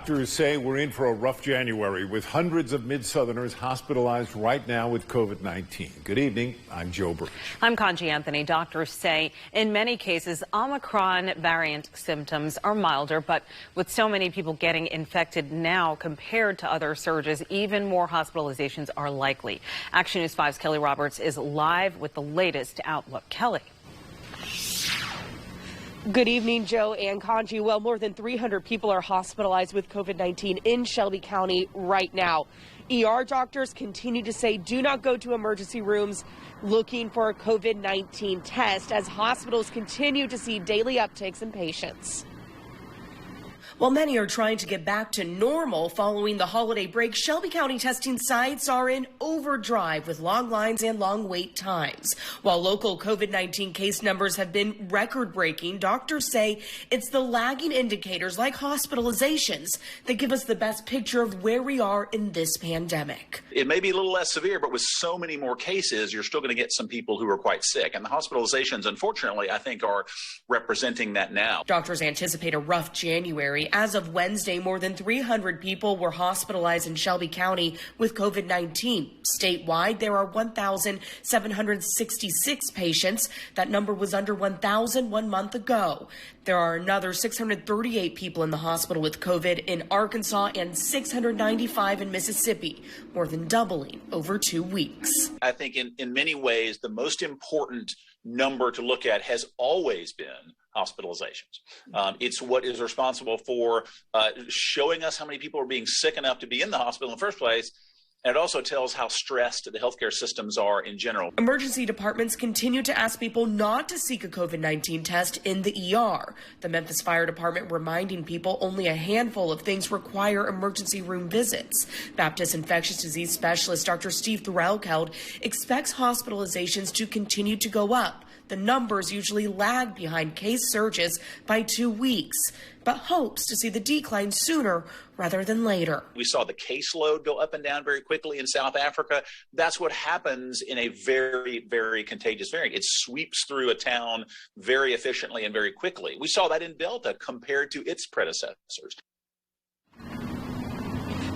Doctors say we're in for a rough January with hundreds of Mid-Southerners hospitalized right now with COVID-19. Good evening. I'm Joe Birch. I'm Conji Anthony. Doctors say in many cases, Omicron variant symptoms are milder, but with so many people getting infected now compared to other surges, even more hospitalizations are likely. Action News 5's Kelly Roberts is live with the latest outlook. Kelly. Good evening, Joe and Conji. Well, more than 300 people are hospitalized with COVID-19 in Shelby County right now. ER doctors continue to say do not go to emergency rooms looking for a COVID-19 test as hospitals continue to see daily upticks in patients. While many are trying to get back to normal following the holiday break, Shelby County testing sites are in overdrive with long lines and long wait times. While local COVID-19 case numbers have been record-breaking, doctors say it's the lagging indicators like hospitalizations that give us the best picture of where we are in this pandemic. It may be a little less severe, but with so many more cases, you're still going to get some people who are quite sick. And the hospitalizations, unfortunately, I think are representing that now. Doctors anticipate a rough January. As of Wednesday, more than 300 people were hospitalized in Shelby County with COVID-19. Statewide, there are 1,766 patients. That number was under 1,000 1 month ago. There are another 638 people in the hospital with COVID in Arkansas and 695 in Mississippi, more than doubling over 2 weeks. I think in many ways, the most important number to look at has always been hospitalizations. It's what is responsible for showing us how many people are being sick enough to be in the hospital in the first place. And it also tells how stressed the healthcare systems are in general. Emergency departments continue to ask people not to seek a COVID-19 test in the ER. The Memphis Fire Department reminding people only a handful of things require emergency room visits. Baptist infectious disease specialist Dr. Steve Threlkeld expects hospitalizations to continue to go up. The numbers usually lag behind case surges by 2 weeks, but hopes to see the decline sooner rather than later. We saw the caseload go up and down very quickly in South Africa. That's what happens in a very, very contagious variant. It sweeps through a town very efficiently and very quickly. We saw that in Delta compared to its predecessors.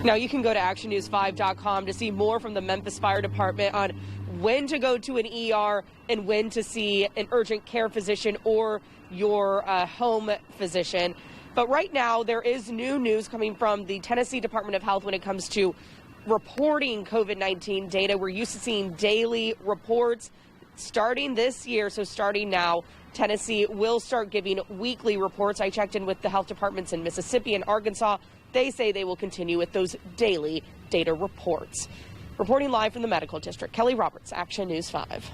Now you can go to actionnews5.com to see more from the Memphis Fire Department on when to go to an ER and when to see an urgent care physician or your home physician. But right now, there is new news coming from the Tennessee Department of Health when it comes to reporting COVID-19 data. We're used to seeing daily reports starting this year. So starting now, Tennessee will start giving weekly reports. I checked in with the health departments in Mississippi and Arkansas. They say they will continue with those daily data reports. Reporting live from the Medical District, Kelly Roberts, Action News 5.